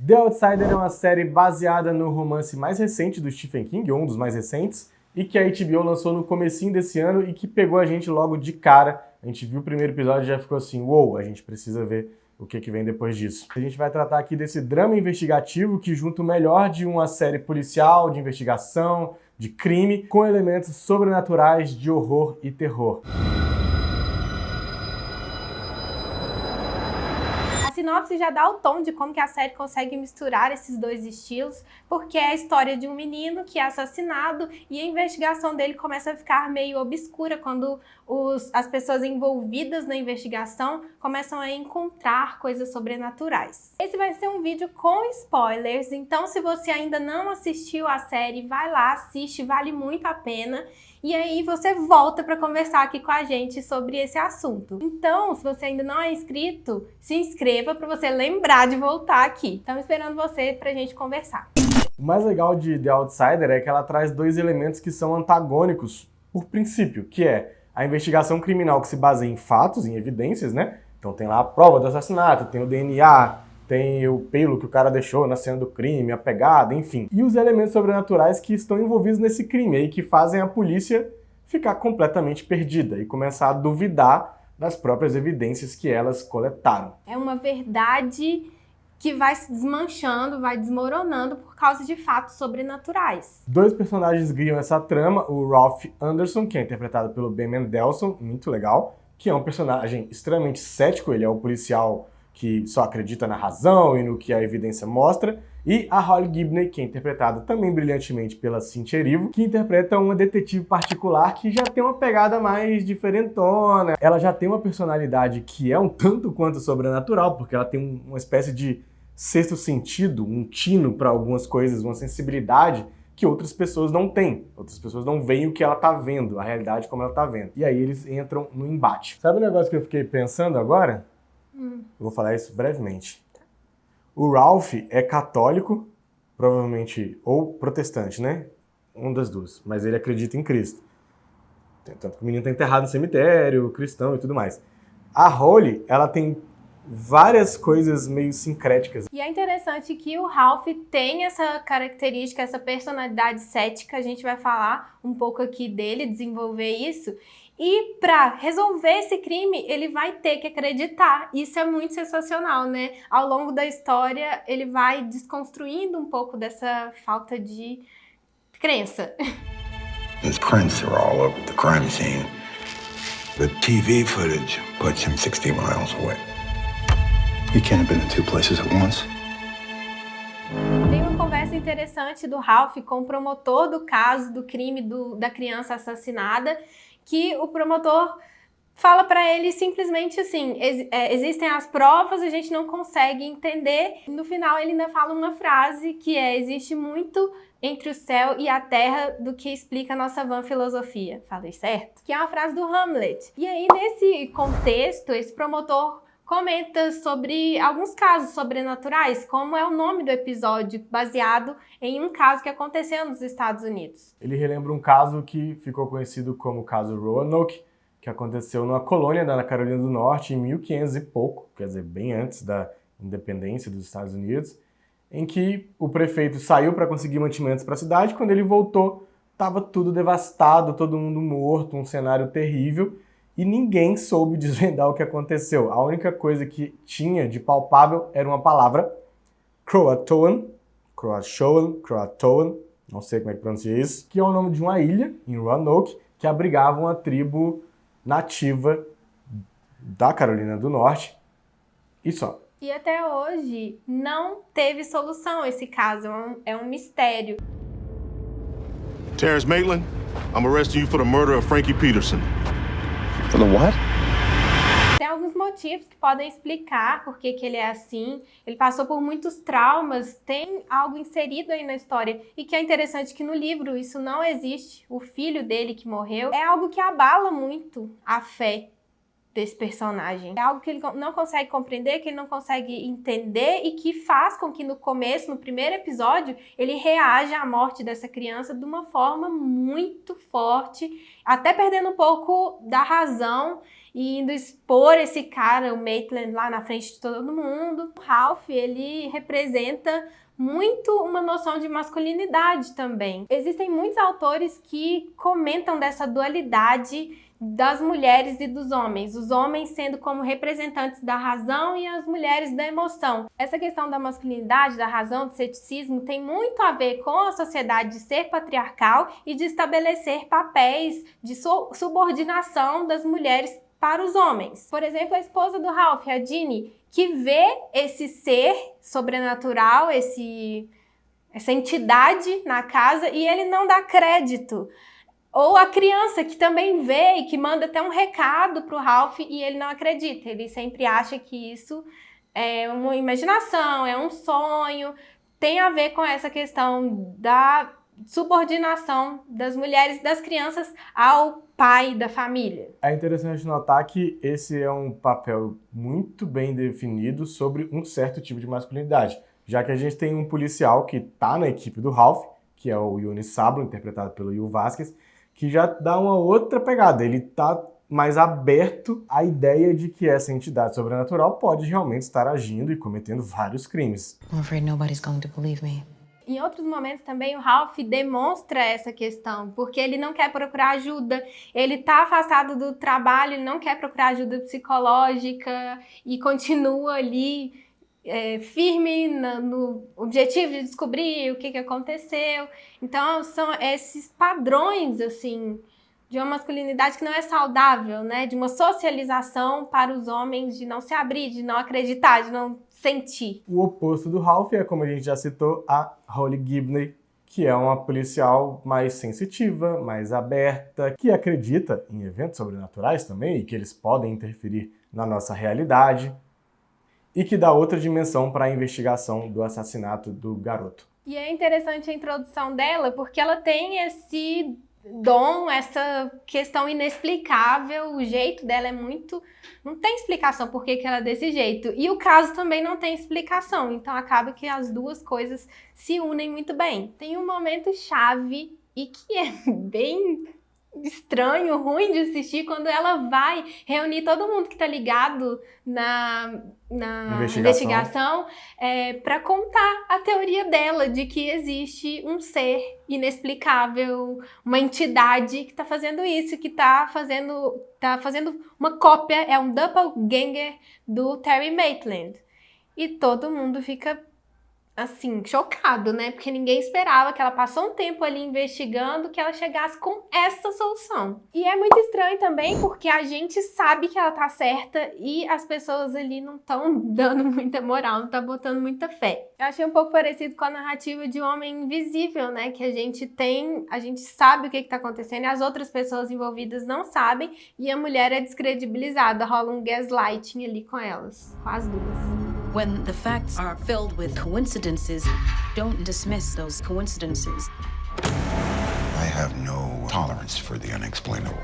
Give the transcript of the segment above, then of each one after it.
The Outsider é uma série baseada no romance mais recente do Stephen King, ou um dos mais recentes, e que a HBO lançou no comecinho desse ano e que pegou a gente logo de cara. A gente viu o primeiro episódio e já ficou assim, uou, a gente precisa ver o que vem depois disso. A gente vai tratar aqui desse drama investigativo que junta o melhor de uma série policial, de investigação, de crime, com elementos sobrenaturais de horror e terror. A sinopse já dá o tom de como que a série consegue misturar esses dois estilos, porque é a história de um menino que é assassinado e a investigação dele começa a ficar meio obscura quando as pessoas envolvidas na investigação começam a encontrar coisas sobrenaturais. Esse vai ser um vídeo com spoilers, então se você ainda não assistiu a série, vai lá, assiste, vale muito a pena. E aí você volta para conversar aqui com a gente sobre esse assunto. Então, se você ainda não é inscrito, se inscreva para você lembrar de voltar aqui. Estamos esperando você pra gente conversar. O mais legal de The Outsider é que ela traz dois elementos que são antagônicos por princípio, que é a investigação criminal que se baseia em fatos, em evidências, né? Então tem lá a prova do assassinato, tem o DNA, tem o pelo que o cara deixou na cena do crime, a pegada, enfim. E os elementos sobrenaturais que estão envolvidos nesse crime e que fazem a polícia ficar completamente perdida e começar a duvidar das próprias evidências que elas coletaram. É uma verdade que vai se desmanchando, vai desmoronando por causa de fatos sobrenaturais. Dois personagens guiam essa trama, o Ralph Anderson, que é interpretado pelo Ben Mendelsohn, muito legal, que é um personagem extremamente cético, ele é o policial que só acredita na razão e no que a evidência mostra, e a Holly Gibney, que é interpretada também brilhantemente pela Cynthia Erivo, que interpreta uma detetive particular que já tem uma pegada mais diferentona. Ela já tem uma personalidade que é um tanto quanto sobrenatural, porque ela tem uma espécie de sexto sentido, um tino para algumas coisas, uma sensibilidade que outras pessoas não têm. Outras pessoas não veem o que ela tá vendo, a realidade como ela tá vendo. E aí eles entram no embate. Sabe um negócio que eu fiquei pensando agora? Eu vou falar isso brevemente. O Ralph é católico, provavelmente, ou protestante, né? Um das duas, mas ele acredita em Cristo. Tanto que o menino tá enterrado no cemitério, cristão e tudo mais. A Holly, ela tem várias coisas meio sincréticas. E é interessante que o Ralph tem essa característica, essa personalidade cética, a gente vai falar um pouco aqui dele, desenvolver isso. E para resolver esse crime, ele vai ter que acreditar. Isso é muito sensacional, né? Ao longo da história, ele vai desconstruindo um pouco dessa falta de crença. His prints are all over the crime scene. The TV footage puts him 60 miles away. He can't have been in two places at once. Tem uma conversa interessante do Ralph com o promotor do caso do crime da criança assassinada, que o promotor fala para ele simplesmente assim, existem as provas, a gente não consegue entender. No final ele ainda fala uma frase que é: existe muito entre o céu e a terra do que explica a nossa vã filosofia. Falei certo? Que é uma frase do Hamlet. E aí nesse contexto, esse promotor comenta sobre alguns casos sobrenaturais, como é o nome do episódio, baseado em um caso que aconteceu nos Estados Unidos. Ele relembra um caso que ficou conhecido como o caso Roanoke, que aconteceu numa colônia da Carolina do Norte em 1500 e pouco, quer dizer, bem antes da independência dos Estados Unidos, em que o prefeito saiu para conseguir mantimentos para a cidade. Quando ele voltou, estava tudo devastado, todo mundo morto, um cenário terrível, e ninguém soube desvendar o que aconteceu. A única coisa que tinha de palpável era uma palavra, Croatoan, não sei como é que pronuncia isso, que é o nome de uma ilha, em Roanoke, que abrigava uma tribo nativa da Carolina do Norte, e só. E até hoje não teve solução esse caso, é um mistério. Terrence Maitland, I'm arresting you for the murder of Frankie Peterson. For the what? Tem alguns motivos que podem explicar por que ele é assim. Ele passou por muitos traumas, tem algo inserido aí na história. E que é interessante que no livro isso não existe. O filho dele que morreu é algo que abala muito a fé desse personagem. É algo que ele não consegue compreender, que ele não consegue entender e que faz com que no começo, no primeiro episódio, ele reaja à morte dessa criança de uma forma muito forte, até perdendo um pouco da razão e indo expor esse cara, o Maitland, lá na frente de todo mundo. O Ralph, ele representa muito uma noção de masculinidade também. Existem muitos autores que comentam dessa dualidade das mulheres e dos homens, os homens sendo como representantes da razão e as mulheres da emoção. Essa questão da masculinidade, da razão, do ceticismo tem muito a ver com a sociedade de ser patriarcal e de estabelecer papéis de subordinação das mulheres para os homens. Por exemplo, a esposa do Ralph, a Ginny, que vê esse ser sobrenatural, essa entidade na casa e ele não dá crédito. Ou a criança que também vê e que manda até um recado pro Ralph e ele não acredita. Ele sempre acha que isso é uma imaginação, é um sonho. Tem a ver com essa questão da subordinação das mulheres e das crianças ao pai da família. É interessante notar que esse é um papel muito bem definido sobre um certo tipo de masculinidade, já que a gente tem um policial que tá na equipe do Ralph, que é o Yuni Sablo, interpretado pelo Will Vasquez, que já dá uma outra pegada. Ele tá mais aberto à ideia de que essa entidade sobrenatural pode realmente estar agindo e cometendo vários crimes. I'm afraid nobody's going to believe me. Em outros momentos também o Ralph demonstra essa questão, porque ele não quer procurar ajuda, ele tá afastado do trabalho, ele não quer procurar ajuda psicológica e continua ali firme no objetivo de descobrir o que aconteceu. Então são esses padrões assim de uma masculinidade que não é saudável, né? De uma socialização para os homens de não se abrir, de não acreditar, de não sentir. O oposto do Ralph é, como a gente já citou, a Holly Gibney, que é uma policial mais sensitiva, mais aberta, que acredita em eventos sobrenaturais também e que eles podem interferir na nossa realidade e que dá outra dimensão para a investigação do assassinato do garoto. E é interessante a introdução dela porque ela tem esse dom, essa questão inexplicável, o jeito dela é muito... Não tem explicação por que ela é desse jeito. E o caso também não tem explicação, então acaba que as duas coisas se unem muito bem. Tem um momento chave e que é bem estranho, ruim de assistir, quando ela vai reunir todo mundo que tá ligado na investigação para contar a teoria dela de que existe um ser inexplicável, uma entidade que tá fazendo isso, que tá fazendo uma cópia, é um doppelganger do Terry Maitland. E todo mundo fica assim, chocado, né? Porque ninguém esperava que ela passou um tempo ali investigando que ela chegasse com essa solução. E é muito estranho também porque a gente sabe que ela tá certa e as pessoas ali não estão dando muita moral, não tá botando muita fé. Eu achei um pouco parecido com a narrativa de Homem Invisível, né? Que a gente sabe o que tá acontecendo e as outras pessoas envolvidas não sabem e a mulher é descredibilizada, rola um gaslighting ali com elas, com as duas. When the facts are filled with coincidences, don't dismiss those coincidences. I have no tolerance for the unexplainable.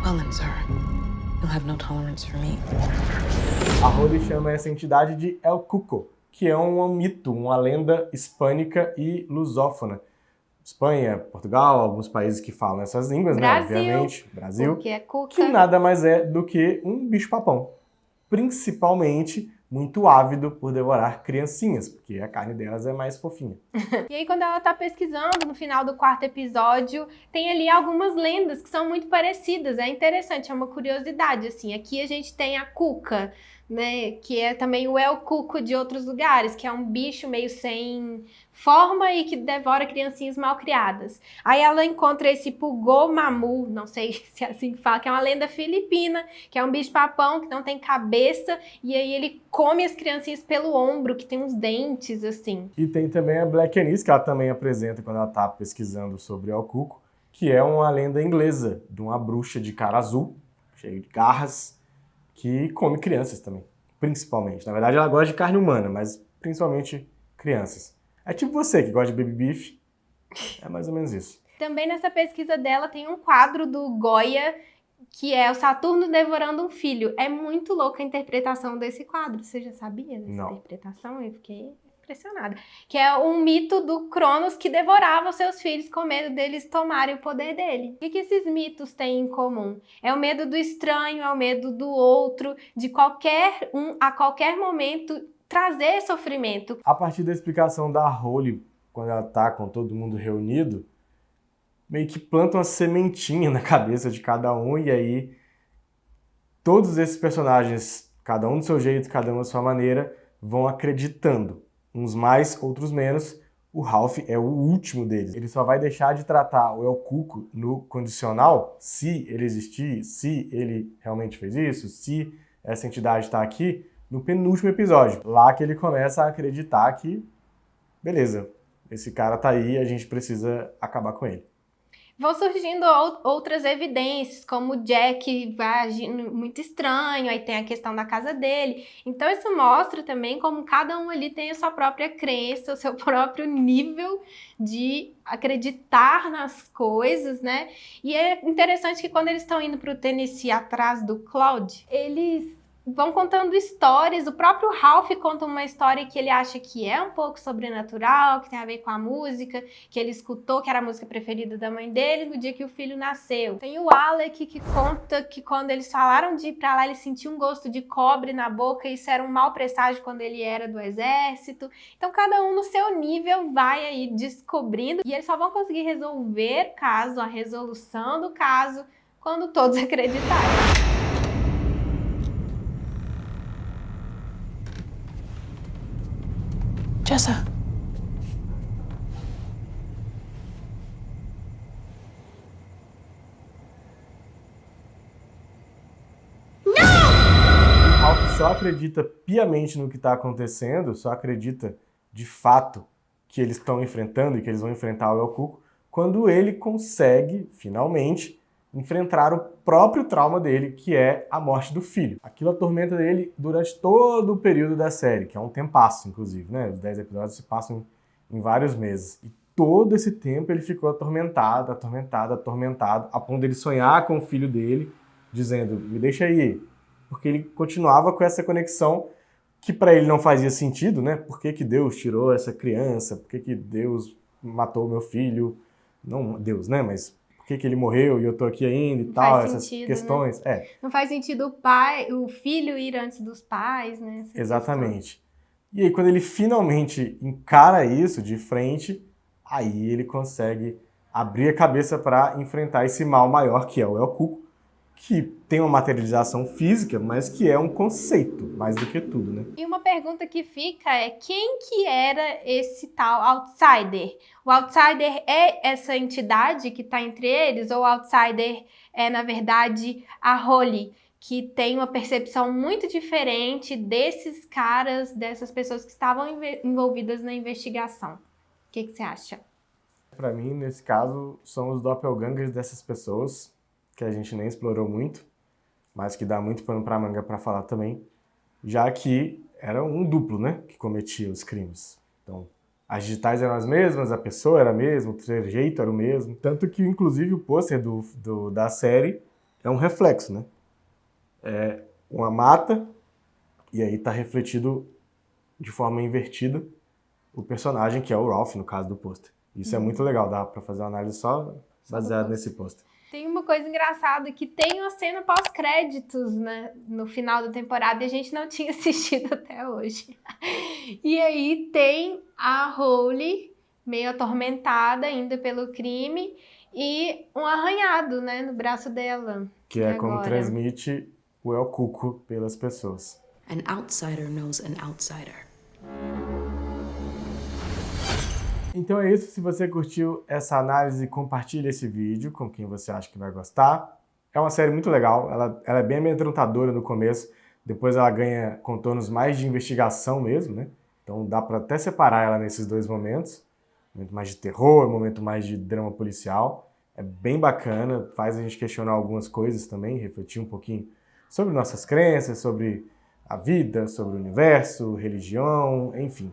Well then, sir, you'll have no tolerance for me. A Holly chama essa entidade de El Cuco, que é um mito, uma lenda hispânica e lusófona. Espanha, Portugal, alguns países que falam essas línguas, Brasil, né? Obviamente, Brasil. Porque é cuca. Que nada mais é do que um bicho-papão. Principalmente muito ávido por devorar criancinhas, porque a carne delas é mais fofinha. E aí, quando ela tá pesquisando, no final do 4º episódio, tem ali algumas lendas que são muito parecidas. É interessante, é uma curiosidade, assim. Aqui a gente tem a cuca, né, que é também o El Cuco de outros lugares, que é um bicho meio sem forma e que devora criancinhas mal criadas. Aí ela encontra esse Pugomamu, não sei se é assim que fala, que é uma lenda filipina, que é um bicho-papão que não tem cabeça, e aí ele come as criancinhas pelo ombro, que tem uns dentes, assim. E tem também a Black Anis, que ela também apresenta quando ela tá pesquisando sobre El Cuco, que é uma lenda inglesa de uma bruxa de cara azul, cheia de garras, que come crianças também, principalmente. Na verdade, ela gosta de carne humana, mas principalmente crianças. É tipo você, que gosta de baby beef. É mais ou menos isso. Também nessa pesquisa dela tem um quadro do Goya que é o Saturno devorando um filho. É muito louca a interpretação desse quadro. Você já sabia dessa interpretação? Eu fiquei impressionada. Que é um mito do Cronos que devorava os seus filhos com medo deles tomarem o poder dele. O que esses mitos têm em comum? É o medo do estranho, é o medo do outro, de qualquer um, a qualquer momento, trazer sofrimento. A partir da explicação da Holly, quando ela tá com todo mundo reunido, meio que planta uma sementinha na cabeça de cada um, e aí todos esses personagens, cada um do seu jeito, cada um da sua maneira, vão acreditando. Uns mais, outros menos. O Ralph é o último deles. Ele só vai deixar de tratar o El Cuco no condicional, se ele existir, se ele realmente fez isso, se essa entidade está aqui, no penúltimo episódio. Lá que ele começa a acreditar que, beleza, esse cara tá aí, a gente precisa acabar com ele. Vão surgindo outras evidências, como o Jack vai agindo muito estranho, aí tem a questão da casa dele. Então isso mostra também como cada um ali tem a sua própria crença, o seu próprio nível de acreditar nas coisas, né? E é interessante que quando eles estão indo para o Tennessee atrás do Claude, eles vão contando histórias. O próprio Ralph conta uma história que ele acha que é um pouco sobrenatural, que tem a ver com a música, que ele escutou, que era a música preferida da mãe dele no dia que o filho nasceu. Tem o Alec que conta que quando eles falaram de ir pra lá, ele sentiu um gosto de cobre na boca, e isso era um mau presságio quando ele era do exército. Então cada um no seu nível vai aí descobrindo, e eles só vão conseguir resolver a resolução do caso, quando todos acreditarem. Jessa. O Ralph só acredita piamente no que está acontecendo, só acredita de fato que eles estão enfrentando e que eles vão enfrentar o El Cuco, quando ele consegue, finalmente, enfrentar o próprio trauma dele, que é a morte do filho. Aquilo atormenta ele durante todo o período da série, que é um tempasso, inclusive, né? Os 10 episódios se passam em vários meses. E todo esse tempo ele ficou atormentado, a ponto dele sonhar com o filho dele, dizendo, me deixa aí. Porque ele continuava com essa conexão que para ele não fazia sentido, né? Por que Deus tirou essa criança? Por que Deus matou meu filho? Não Deus, né? Mas por que ele morreu e eu tô aqui ainda e tal, essas questões. Né? Não faz sentido o filho ir antes dos pais, né? Exatamente. E aí, quando ele finalmente encara isso de frente, aí ele consegue abrir a cabeça para enfrentar esse mal maior, que é o El Cuco, que tem uma materialização física, mas que é um conceito, mais do que tudo, né? E uma pergunta que fica é, quem que era esse tal Outsider? O Outsider é essa entidade que está entre eles, ou o Outsider é, na verdade, a Holly, que tem uma percepção muito diferente desses caras, dessas pessoas que estavam envolvidas na investigação? O que você acha? Para mim, nesse caso, são os doppelgangers dessas pessoas, que a gente nem explorou muito, mas que dá muito pano pra manga para falar também, já que era um duplo, né, que cometia os crimes. Então, as digitais eram as mesmas, a pessoa era a mesma, o trejeito era o mesmo, tanto que, inclusive, o pôster da série é um reflexo, né? É uma mata, e aí tá refletido de forma invertida o personagem, que é o Ralph, no caso do pôster. Isso é muito legal, dá pra fazer uma análise só baseada nesse pôster. Tem uma coisa engraçada, que tem uma cena pós-créditos, né, no final da temporada, e a gente não tinha assistido até hoje. E aí tem a Holly, meio atormentada ainda pelo crime, e um arranhado, né, no braço dela. Que é como transmite o El Cuco pelas pessoas. An outsider knows an outsider. Então é isso, se você curtiu essa análise, compartilhe esse vídeo com quem você acha que vai gostar. É uma série muito legal, ela é bem amedrontadora no começo, depois ela ganha contornos mais de investigação mesmo, né? Então dá pra até separar ela nesses dois momentos, momento mais de terror, momento mais de drama policial. É bem bacana, faz a gente questionar algumas coisas também, refletir um pouquinho sobre nossas crenças, sobre a vida, sobre o universo, religião, enfim.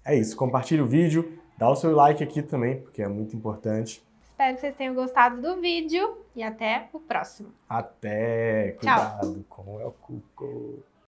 É isso, compartilhe o vídeo. Dá o seu like aqui também, porque é muito importante. Espero que vocês tenham gostado do vídeo. E até o próximo. Até. Tchau. Cuidado com o El Cuco.